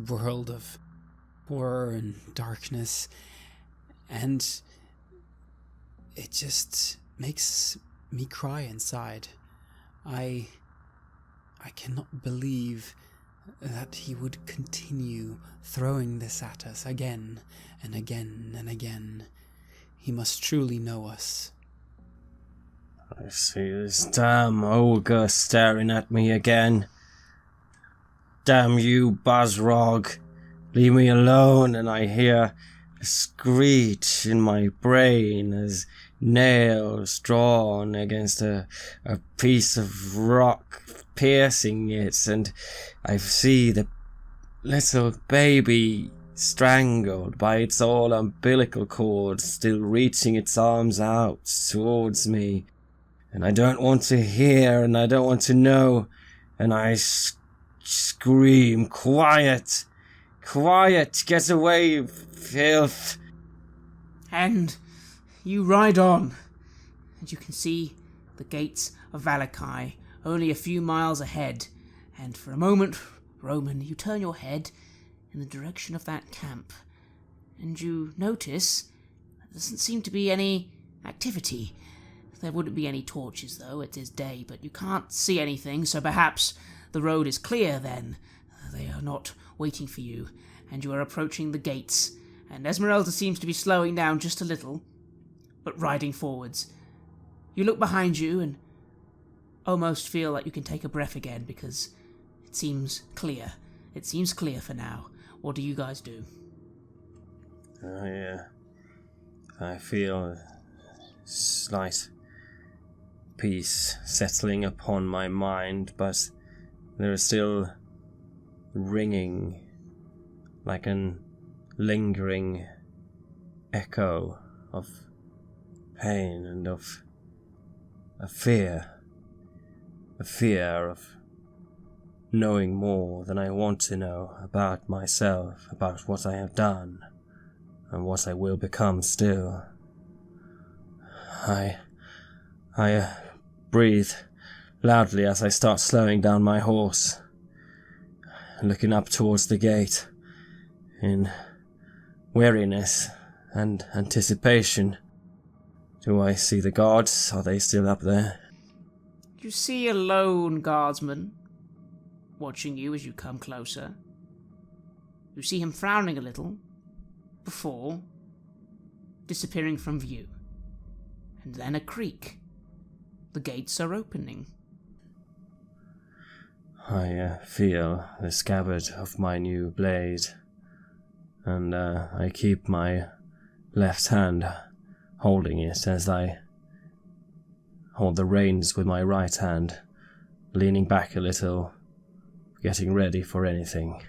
world of horror and darkness, and it just makes me cry inside. I cannot believe that he would continue throwing this at us again and again and again. He must truly know us. I see this damn ogre staring at me again. Damn you, Buzzrog. Leave me alone. And I hear a screech in my brain as nails drawn against a piece of rock, piercing it, and I see the little baby strangled by its all umbilical cord, still reaching its arms out towards me. And I don't want to hear, and I don't want to know, and I scream, "Quiet! Quiet! Get away, you filth!" And you ride on, and you can see the gates of Vallaki only a few miles ahead, and for a moment, Roman, you turn your head in the direction of that camp, and you notice there doesn't seem to be any activity. There wouldn't be any torches, though. It is day, but you can't see anything, so perhaps the road is clear then. They are not waiting for you, and you are approaching the gates, and Esmeralda seems to be slowing down just a little, but riding forwards. You look behind you and almost feel like you can take a breath again, because it seems clear. It seems clear for now. What do you guys do? I feel a slight peace settling upon my mind, but there is still ringing like an lingering echo of pain and of a fear of knowing more than I want to know about myself, about what I have done, and what I will become still. I breathe loudly as I start slowing down my horse, looking up towards the gate in weariness and anticipation. Do I see the guards? Are they still up there? You see a lone guardsman watching you as you come closer. You see him frowning a little before disappearing from view. And then a creak. The gates are opening. I feel the scabbard of my new blade, and I keep my left hand holding it as I hold the reins with my right hand, leaning back a little, getting ready for anything.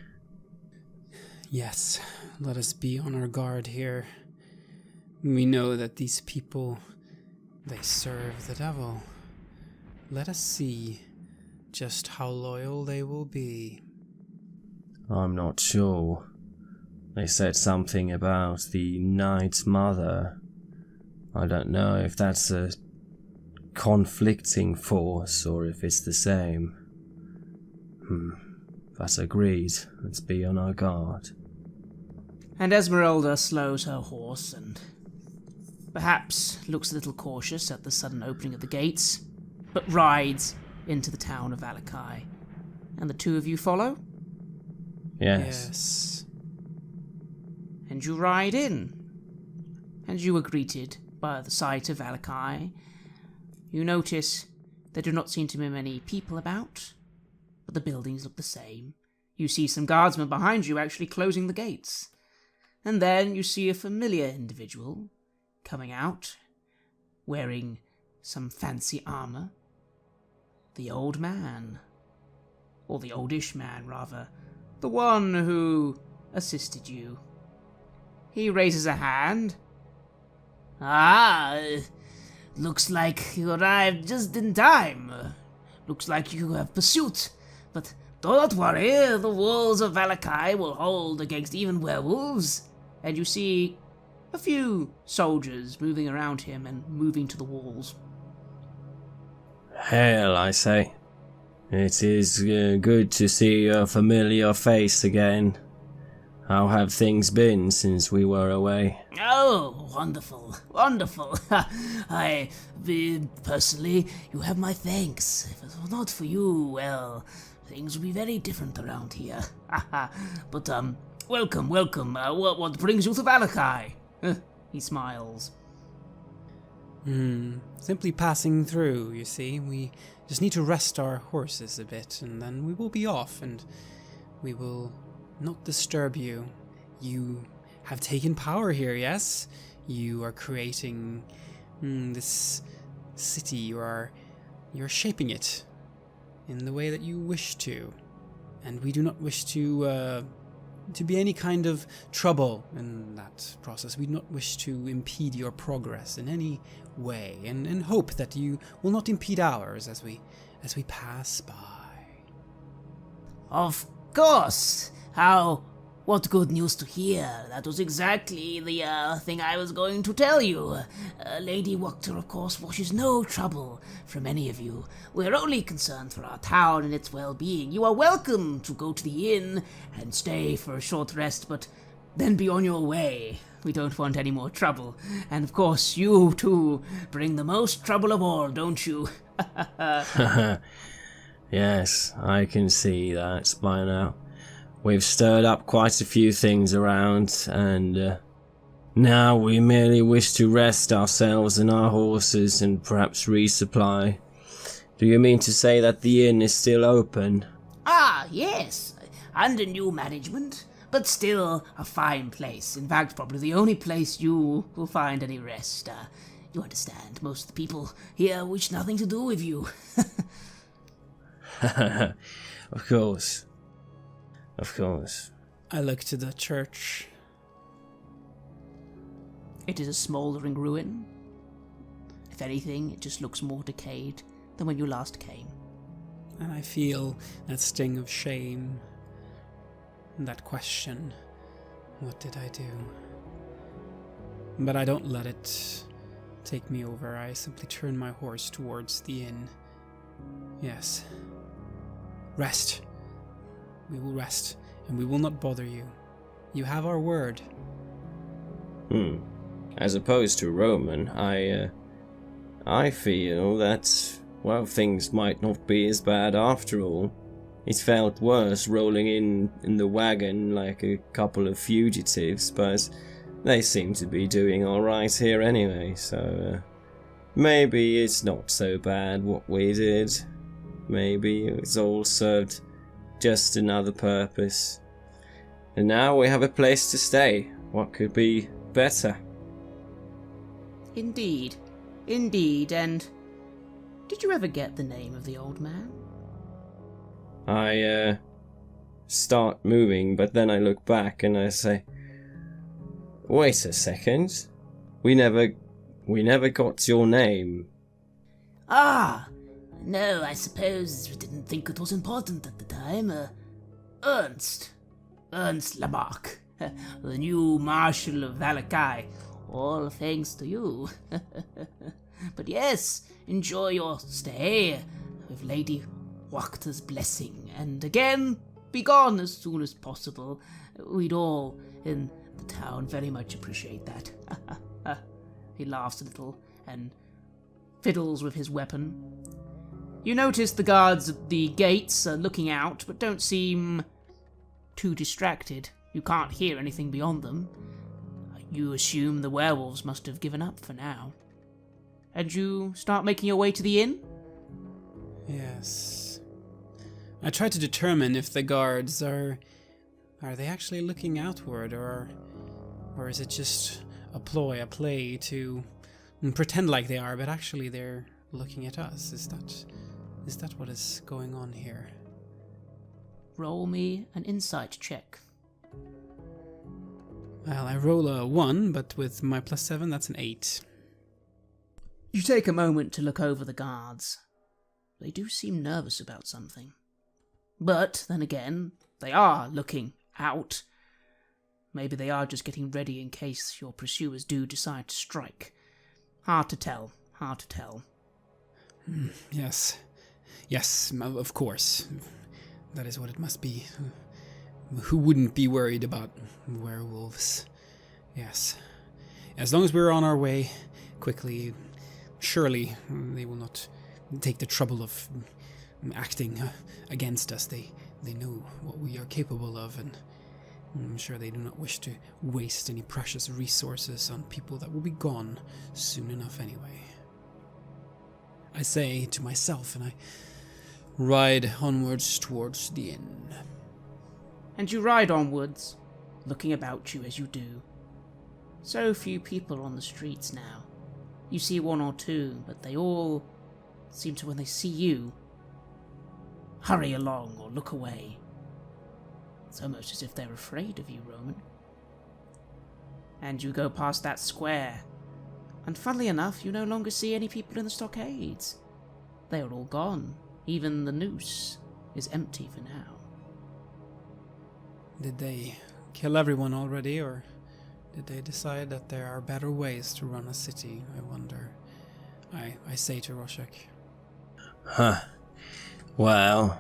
Yes, let us be on our guard here. We know that these people, they serve the devil. Let us see just how loyal they will be. I'm not sure. They said something about the Night Mother. I don't know if that's a conflicting force or if it's the same. But agreed. Let's be on our guard. And Esmeralda slows her horse and perhaps looks a little cautious at the sudden opening of the gates, but rides into the town of Vallaki. And the two of you follow? Yes. And you ride in. And you are greeted by the sight of Vallaki. You notice there do not seem to be many people about, but the buildings look the same. You see some guardsmen behind you actually closing the gates. And then you see a familiar individual coming out, wearing some fancy armor. The old man. Or the oldish man, rather. The one who assisted you. He raises a hand. Ah, looks like you arrived just in time. Looks like you have pursuit. But do not worry, the walls of Vallaki will hold against even werewolves. And you see a few soldiers moving around him and moving to the walls. Hail, I say. It is good to see your familiar face again. How have things been since we were away? Oh, wonderful, wonderful. Personally, you have my thanks. If it were not for you, well, things would be very different around here. But, welcome. What brings you to Vallaki? He smiles. Simply passing through, you see. We just need to rest our horses a bit, and then we will be off, and we will not disturb you. You have taken power here, yes? You are creating this city. You're shaping it in the way that you wish to. And we do not wish to be any kind of trouble in that process. We do not wish to impede your progress in any way, and hope that you will not impede ours as we pass by. Of course. What good news to hear. That was exactly the thing I was going to tell you. Lady Wachter, of course, wishes no trouble from any of you. We're only concerned for our town and its well-being. You are welcome to go to the inn and stay for a short rest, but then be on your way. We don't want any more trouble. And of course, you, too, bring the most trouble of all, don't you? Yes, I can see that by now. We've stirred up quite a few things around, and now we merely wish to rest ourselves and our horses and perhaps resupply. Do you mean to say that the inn is still open? Ah, yes, under new management, but still a fine place. In fact, probably the only place you will find any rest. You understand, most of the people here wish nothing to do with you. Of course. Of course. I look to the church. It is a smouldering ruin. If anything, it just looks more decayed than when you last came. And I feel that sting of shame. And that question, what did I do? But I don't let it take me over. I simply turn my horse towards the inn. Yes. Rest. We will rest, and we will not bother you. You have our word. As opposed to Roman, I feel that, well, things might not be as bad after all. It felt worse rolling in the wagon like a couple of fugitives, but they seem to be doing alright here anyway, so maybe it's not so bad what we did. Maybe it's all served just another purpose. And now we have a place to stay. What could be better? Indeed. Indeed, and did you ever get the name of the old man? I start moving, but then I look back and I say, wait a second. We never got your name. Ah! No, I suppose we didn't think it was important at the time. Ernst Lamarck, the new Marshal of Vallaki. All thanks to you. But yes, enjoy your stay with Lady Wachter's blessing, and again, be gone as soon as possible. We'd all, in The town very much appreciate that. He laughs a little and fiddles with his weapon. You notice the guards at the gates are looking out, but don't seem too distracted. You can't hear anything beyond them. You assume the werewolves must have given up for now. And you start making your way to the inn? Yes. I try to determine if the guards are they actually looking outward, or is it just a ploy, a play to pretend like they are, but actually they're looking at us? Is that what is going on here? Roll me an insight check. Well, I roll a 1, but with my +7, that's an 8. You take a moment to look over the guards. They do seem nervous about something. But, then again, they are looking out. Maybe they are just getting ready in case your pursuers do decide to strike. Hard to tell. Yes. Yes, of course. That is what it must be. Who wouldn't be worried about werewolves? Yes. As long as we're on our way quickly, surely they will not take the trouble of acting against us. They know what we are capable of, and I'm sure they do not wish to waste any precious resources on people that will be gone soon enough anyway. I say to myself, and I ride onwards towards the inn. And you ride onwards, looking about you as you do. So few people on the streets now. You see one or two, but they all seem to, when they see you, hurry along or look away. It's almost as if they're afraid of you, Roman. And you go past that square, and funnily enough, you no longer see any people in the stockades. They are all gone. Even the noose is empty for now. Did they kill everyone already, or did they decide that there are better ways to run a city, I wonder? I say to Roshek. Well,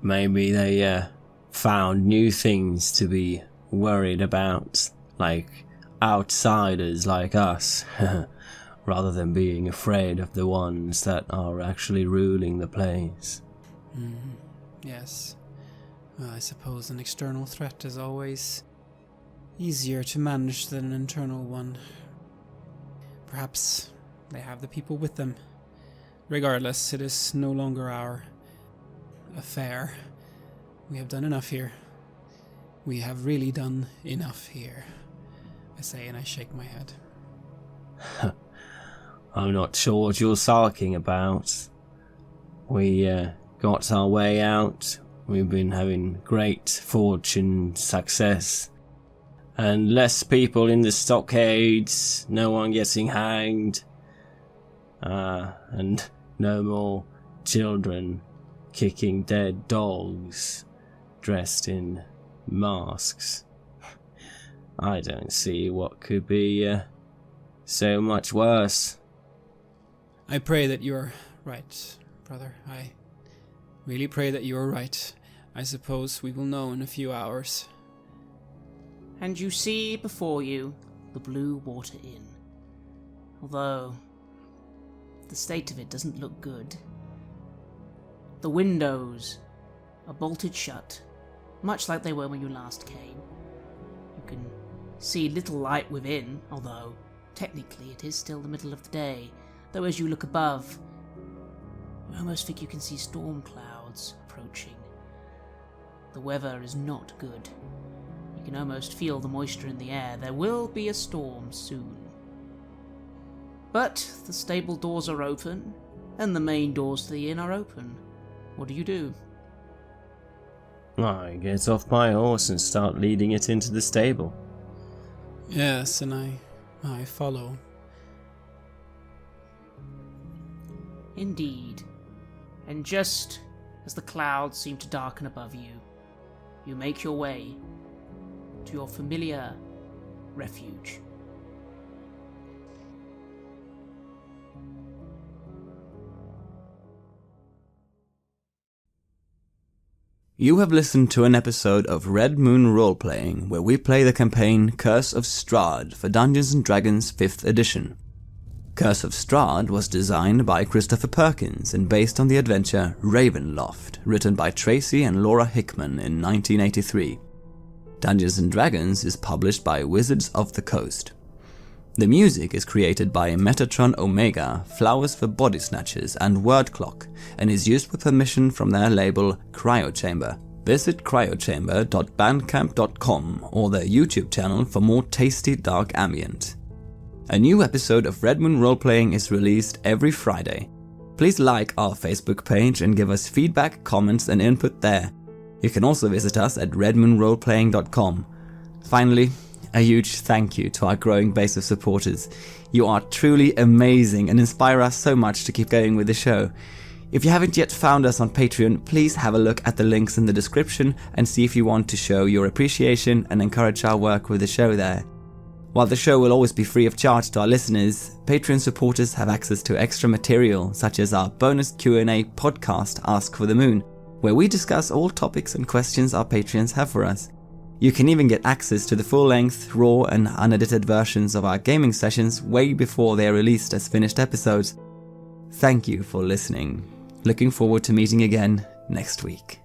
maybe they found new things to be worried about, like outsiders like us, rather than being afraid of the ones that are actually ruling the place. Yes. Well, I suppose an external threat is always easier to manage than an internal one. Perhaps they have the people with them. Regardless, it is no longer our affair. We have done enough here. We have really done enough here, I say, and I shake my head. I'm not sure what you're sulking about. We got our way out. We've been having great fortune, success, and less people in the stockades, no one getting hanged, and no more children kicking dead dogs dressed in masks. I don't see what could be so much worse. I pray that you're right, brother. I really pray that you're right. I suppose we will know in a few hours. And you see before you the Blue Water Inn. Although the state of it doesn't look good. The windows are bolted shut, much like they were when you last came. You can see little light within, although technically it is still the middle of the day, though as you look above, you almost think you can see storm clouds approaching. The weather is not good. You can almost feel the moisture in the air. There will be a storm soon. But the stable doors are open, and the main doors to the inn are open. What do? I get off my horse and start leading it into the stable. Yes, and I follow. Indeed. And just as the clouds seem to darken above you, you make your way to your familiar refuge. You have listened to an episode of Red Moon Roleplaying, where we play the campaign Curse of Strahd for Dungeons & Dragons 5th edition. Curse of Strahd was designed by Christopher Perkins and based on the adventure Ravenloft, written by Tracy and Laura Hickman in 1983. Dungeons & Dragons is published by Wizards of the Coast. The music is created by Metatron Omega, Flowers for Body Snatchers and Word Clock, and is used with permission from their label Cryochamber. Visit cryochamber.bandcamp.com or their YouTube channel for more tasty dark ambient. A new episode of Red Moon Roleplaying is released every Friday. Please like our Facebook page and give us feedback, comments and input there. You can also visit us at redmoonroleplaying.com. Finally, a huge thank you to our growing base of supporters. You are truly amazing and inspire us so much to keep going with the show. If you haven't yet found us on Patreon, please have a look at the links in the description and see if you want to show your appreciation and encourage our work with the show there. While the show will always be free of charge to our listeners, Patreon supporters have access to extra material such as our bonus Q&A podcast Ask for the Moon, where we discuss all topics and questions our Patreons have for us. You can even get access to the full-length, raw and unedited versions of our gaming sessions way before they are released as finished episodes. Thank you for listening. Looking forward to meeting again next week.